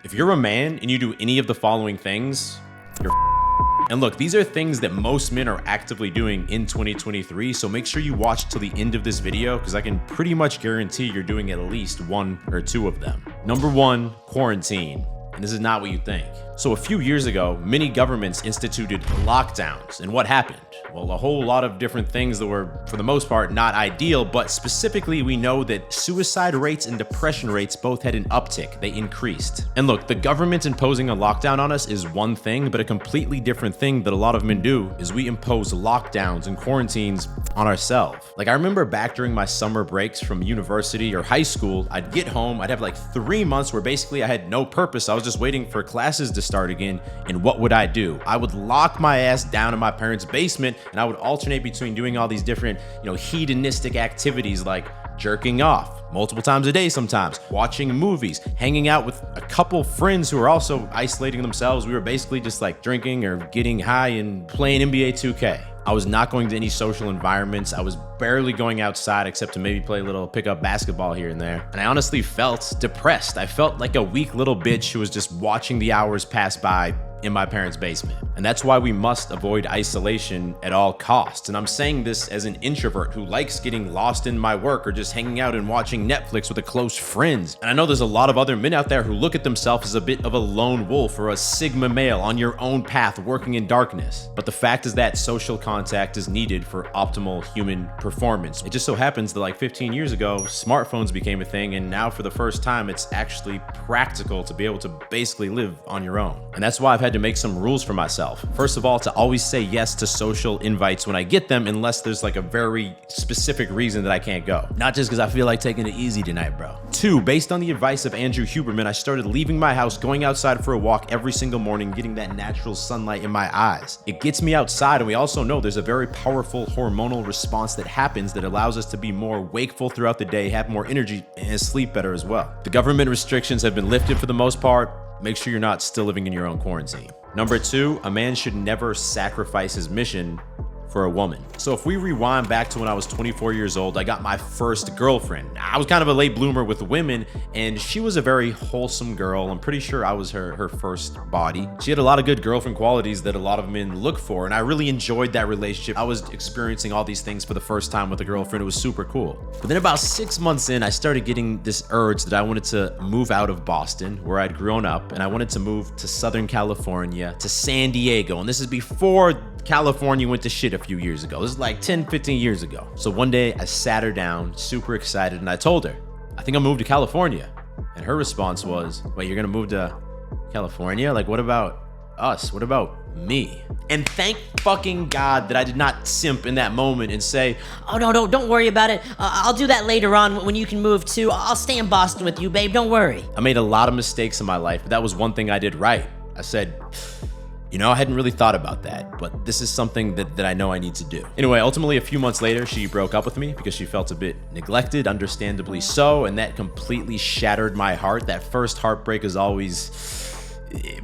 If you're a man and you do any of the following things, you're and look, these are things that most men are actively doing in 2023, so make sure you watch till the end of this video because I can pretty much guarantee you're doing at least one or two of them. Number one, quarantine. And this is not what you think. So a few years ago, many governments instituted lockdowns. And what happened? Well, a whole lot of different things that were, for the most part, not ideal, but specifically we know that suicide rates and depression rates both had an uptick. They increased. And look, the government imposing a lockdown on us is one thing, but a completely different thing that a lot of men do is we impose lockdowns and quarantines on ourselves. Like I remember back during my summer breaks from university or high school, I'd get home, I'd have like 3 months where basically I had no purpose. I was just waiting for classes to start again. And what would I do? I would lock my ass down in my parents' basement and I would alternate between doing all these different, hedonistic activities like jerking off multiple times a day sometimes, watching movies, hanging out with a couple friends who are also isolating themselves. We were basically just like drinking or getting high and playing NBA 2K. I was not going to any social environments. I was barely going outside except to maybe play a little pickup basketball here and there. And I honestly felt depressed. I felt like a weak little bitch who was just watching the hours pass by in my parents' basement. And that's why we must avoid isolation at all costs. And I'm saying this as an introvert who likes getting lost in my work or just hanging out and watching Netflix with a close friends. And I know there's a lot of other men out there who look at themselves as a bit of a lone wolf or a sigma male on your own path working in darkness. But the fact is that social contact is needed for optimal human performance. It just so happens that like 15 years ago, smartphones became a thing, and now for the first time, it's actually practical to be able to basically live on your own. And that's why I've had to make some rules for myself. First of all, to always say yes to social invites when I get them, unless there's like a very specific reason that I can't go. Not just because I feel like taking it easy tonight, bro. 2, based on the advice of Andrew Huberman, I started leaving my house, going outside for a walk every single morning, getting that natural sunlight in my eyes. It gets me outside, and we also know there's a very powerful hormonal response that happens that allows us to be more wakeful throughout the day, have more energy, and sleep better as well. The government restrictions have been lifted for the most part. Make sure you're not still living in your own quarantine. Number 2, a man should never sacrifice his mission for a woman. So if we rewind back to when I was 24 years old, I got my first girlfriend. I was kind of a late bloomer with women, and she was a very wholesome girl. I'm pretty sure I was her first body. She had a lot of good girlfriend qualities that a lot of men look for, and I really enjoyed that relationship. I was experiencing all these things for the first time with a girlfriend. It was super cool. But then about 6 months in, I started getting this urge that I wanted to move out of Boston, where I'd grown up, and I wanted to move to Southern California, to San Diego. And this is before California went to shit a few years ago. This is like 10, 15 years ago. So one day I sat her down, super excited, and I told her, I think I'll move to California. And her response was, wait, you're gonna move to California? Like, what about us? What about me? And thank fucking God that I did not simp in that moment and say, oh, no, don't worry about it. I'll do that later on when you can move too. I'll stay in Boston with you, babe. Don't worry. I made a lot of mistakes in my life, but that was one thing I did right. I said, I hadn't really thought about that, but this is something that I know I need to do. Anyway, ultimately, a few months later, she broke up with me because she felt a bit neglected, understandably so, and that completely shattered my heart. That first heartbreak is always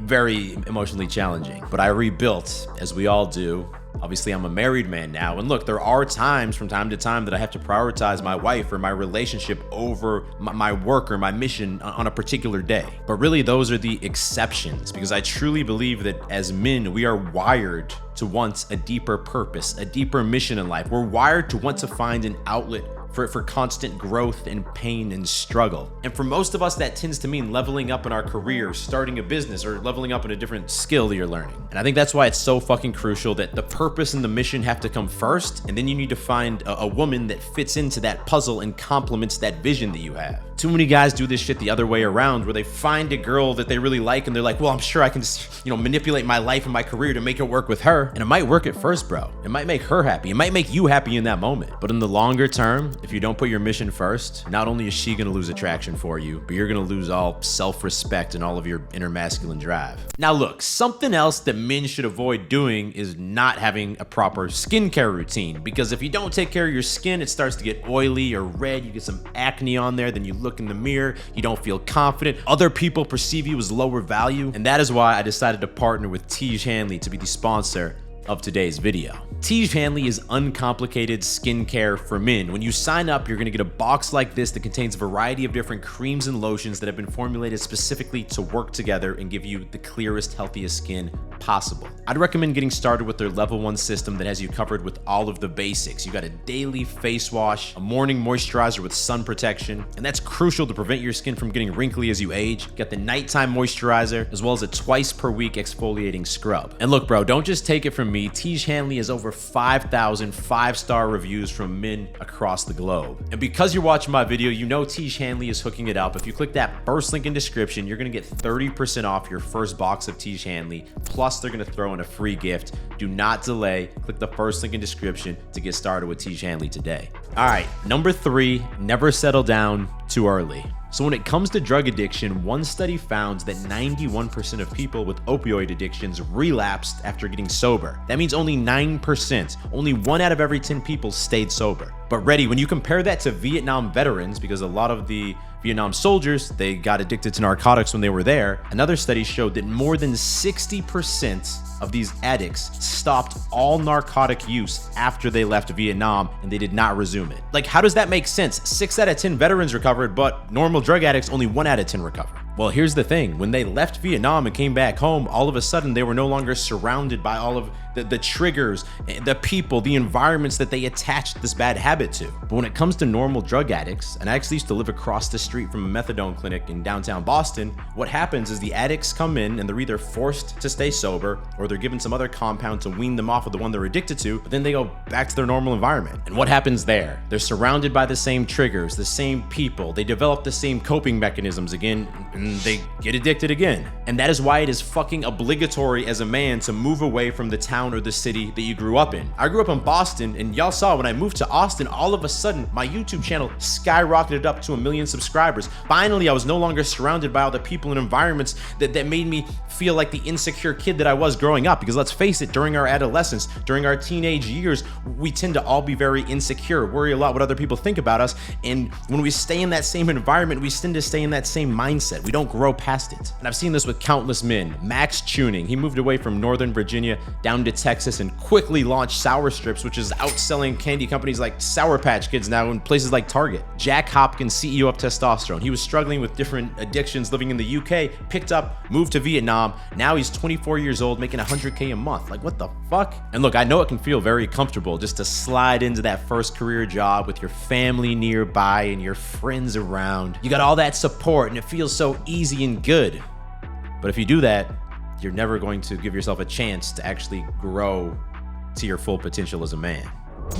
very emotionally challenging, but I rebuilt, as we all do. Obviously, I'm a married man now, and look, there are times from time to time that I have to prioritize my wife or my relationship over my work or my mission on a particular day. But really, those are the exceptions, because I truly believe that as men, we are wired to want a deeper purpose, a deeper mission in life. We're wired to want to find an outlet for constant growth and pain and struggle. And for most of us, that tends to mean leveling up in our career, starting a business, or leveling up in a different skill that you're learning. And I think that's why it's so fucking crucial that the purpose and the mission have to come first, and then you need to find a woman that fits into that puzzle and complements that vision that you have. Too many guys do this shit the other way around, where they find a girl that they really like, and they're like, well, I'm sure I can just, manipulate my life and my career to make it work with her. And it might work at first, bro. It might make her happy. It might make you happy in that moment. But in the longer term, if you don't put your mission first, not only is she gonna lose attraction for you, but you're gonna lose all self-respect and all of your inner masculine drive. Now look, something else that men should avoid doing is not having a proper skincare routine, because if you don't take care of your skin, it starts to get oily or red, you get some acne on there, then you look in the mirror, you don't feel confident, other people perceive you as lower value, and that is why I decided to partner with Tiege Hanley to be the sponsor of today's video. Tiege Hanley is uncomplicated skincare for men. When you sign up, you're gonna get a box like this that contains a variety of different creams and lotions that have been formulated specifically to work together and give you the clearest, healthiest skin possible. I'd recommend getting started with their level 1 system that has you covered with all of the basics. You got a daily face wash, a morning moisturizer with sun protection, and that's crucial to prevent your skin from getting wrinkly as you age. You got the nighttime moisturizer, as well as a twice per week exfoliating scrub. And look, bro, don't just take it from me. Tiege Hanley has over 5,000 5-star reviews from men across the globe. And because you're watching my video, you know Tiege Hanley is hooking it up. If you click that first link in description, you're gonna get 30% off your first box of Tiege Hanley. Plus, they're gonna throw in a free gift. Do not delay. Click the first link in description to get started with Tiege Hanley today. All right, number 3, never settle down too early. So when it comes to drug addiction, one study found that 91% of people with opioid addictions relapsed after getting sober. That means only 9%, only 1 out of every 10 people stayed sober. But ready, when you compare that to Vietnam veterans, because a lot of the Vietnam soldiers, they got addicted to narcotics when they were there, another study showed that more than 60% of these addicts stopped all narcotic use after they left Vietnam and they did not resume it. Like, how does that make sense? 6 out of 10 veterans recovered, but normal drug addicts, only 1 out of 10 recover. Well, here's the thing. When they left Vietnam and came back home, all of a sudden they were no longer surrounded by all of the triggers, the people, the environments that they attached this bad habit to. But when it comes to normal drug addicts, and I actually used to live across the street from a methadone clinic in downtown Boston, what happens is the addicts come in and they're either forced to stay sober or they're given some other compound to wean them off of the one they're addicted to, but then they go back to their normal environment. And what happens there? They're surrounded by the same triggers, the same people, they develop the same coping mechanisms again, and they get addicted again. And that is why it is fucking obligatory as a man to move away from the town or the city that you grew up in. I grew up in Boston, and y'all saw when I moved to Austin, all of a sudden my YouTube channel skyrocketed up to 1 million subscribers. Finally, I was no longer surrounded by all the people and environments that made me feel like the insecure kid that I was growing up. Because let's face it, during our adolescence, during our teenage years, we tend to all be very insecure, worry a lot what other people think about us. And when we stay in that same environment, we tend to stay in that same mindset. We don't grow past it. And I've seen this with countless men. Max Tuning, he moved away from Northern Virginia down to Texas and quickly launched Sour Strips, which is outselling candy companies like Sour Patch Kids now in places like Target. Jack Hopkins, CEO of Testosterone, he was struggling with different addictions living in the UK, picked up, moved to Vietnam. Now he's 24 years old, making $100K a month. Like, what the fuck? And look, I know it can feel very comfortable just to slide into that first career job with your family nearby and your friends around. You got all that support and it feels so easy and good. But if you do that, you're never going to give yourself a chance to actually grow to your full potential as a man.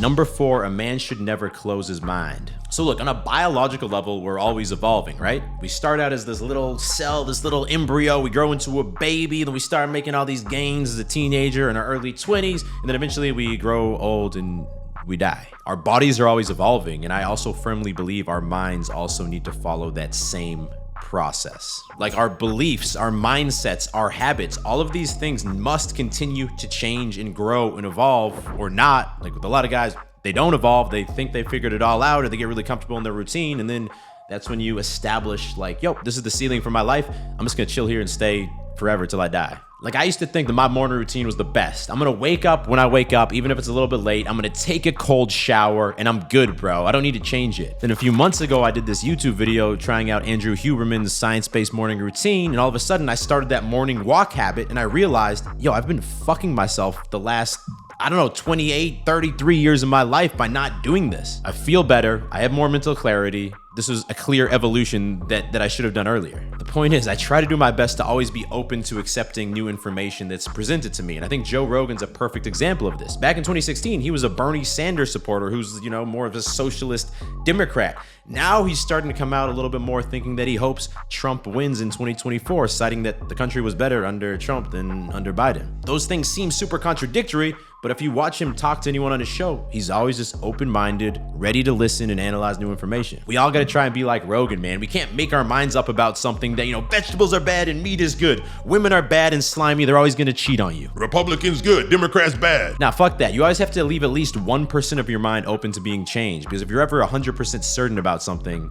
Number 4, a man should never close his mind. So look, on a biological level, we're always evolving, right? We start out as this little cell, this little embryo, we grow into a baby, then we start making all these gains as a teenager in our early 20s, and then eventually we grow old and we die. Our bodies are always evolving, and I also firmly believe our minds also need to follow that same process. Like our beliefs, our mindsets, our habits, all of these things must continue to change and grow and evolve, or not. Like with a lot of guys, they don't evolve. They think they figured it all out, or they get really comfortable in their routine, and then that's when you establish like, yo, this is the ceiling for my life. I'm just gonna chill here and stay forever till I die. Like I used to think that my morning routine was the best. I'm gonna wake up when I wake up, even if it's a little bit late. I'm gonna take a cold shower and I'm good, bro. I don't need to change it. Then a few months ago, I did this YouTube video trying out Andrew Huberman's science-based morning routine. And all of a sudden I started that morning walk habit and I realized, yo, I've been fucking myself the last, I don't know, 28, 33 years of my life by not doing this. I feel better. I have more mental clarity. This was a clear evolution that I should have done earlier. The point is, I try to do my best to always be open to accepting new information that's presented to me. And I think Joe Rogan's a perfect example of this. Back in 2016, he was a Bernie Sanders supporter who's, you know, more of a socialist Democrat. Now he's starting to come out a little bit more thinking that he hopes Trump wins in 2024, citing that the country was better under Trump than under Biden. Those things seem super contradictory, but if you watch him talk to anyone on his show, he's always just open-minded, ready to listen and analyze new information. We all gotta try and be like Rogan, man. We can't make our minds up about something that, you know, vegetables are bad and meat is good. Women are bad and slimy, they're always gonna cheat on you. Republicans good, Democrats bad. Now, fuck that. You always have to leave at least 1% of your mind open to being changed, because if you're ever 100% certain about something,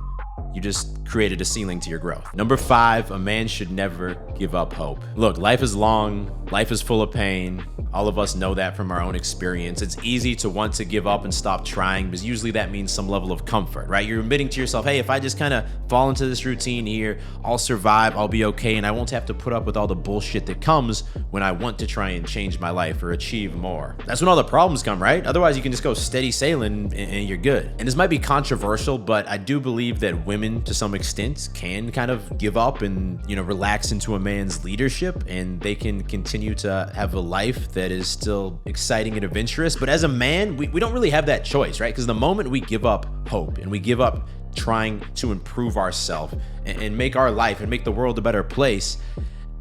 you just created a ceiling to your growth. Number 5, a man should never give up hope. Look, life is long, life is full of pain. All of us know that from our own experience. It's easy to want to give up and stop trying, because usually that means some level of comfort, right? You're admitting to yourself, hey, if I just kind of fall into this routine here, I'll survive, I'll be okay, and I won't have to put up with all the bullshit that comes when I want to try and change my life or achieve more. That's when all the problems come, right? Otherwise, you can just go steady sailing and you're good. And this might be controversial, but I do believe that women, to some extent, can kind of give up and, relax into a man's leadership, and they can continue to have a life that is still exciting and adventurous. But as a man, we don't really have that choice, right? Because the moment we give up hope and we give up trying to improve ourselves and make our life and make the world a better place,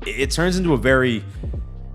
it turns into a very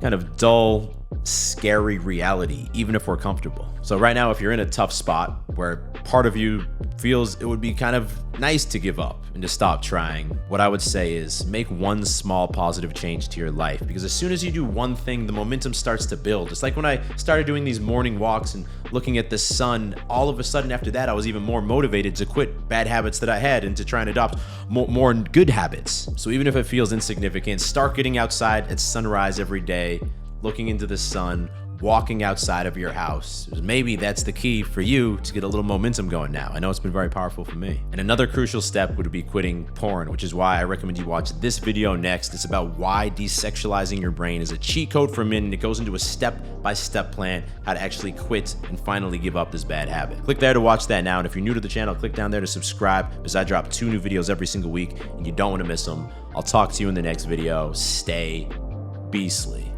kind of dull, scary reality, even if we're comfortable. So right now, if you're in a tough spot where part of you feels it would be kind of nice to give up and to stop trying, what I would say is make one small positive change to your life, because as soon as you do one thing, the momentum starts to build. It's like when I started doing these morning walks and looking at the sun, all of a sudden after that, I was even more motivated to quit bad habits that I had and to try and adopt more good habits. So even if it feels insignificant, start getting outside at sunrise every day, looking into the sun, walking outside of your house. Maybe that's the key for you to get a little momentum going now. I know it's been very powerful for me. And another crucial step would be quitting porn, which is why I recommend you watch this video next. It's about why desexualizing your brain is a cheat code for men, and it goes into a step-by-step plan how to actually quit and finally give up this bad habit. Click there to watch that now, and if you're new to the channel, click down there to subscribe, because I drop 2 new videos every single week, and you don't want to miss them. I'll talk to you in the next video. Stay beastly.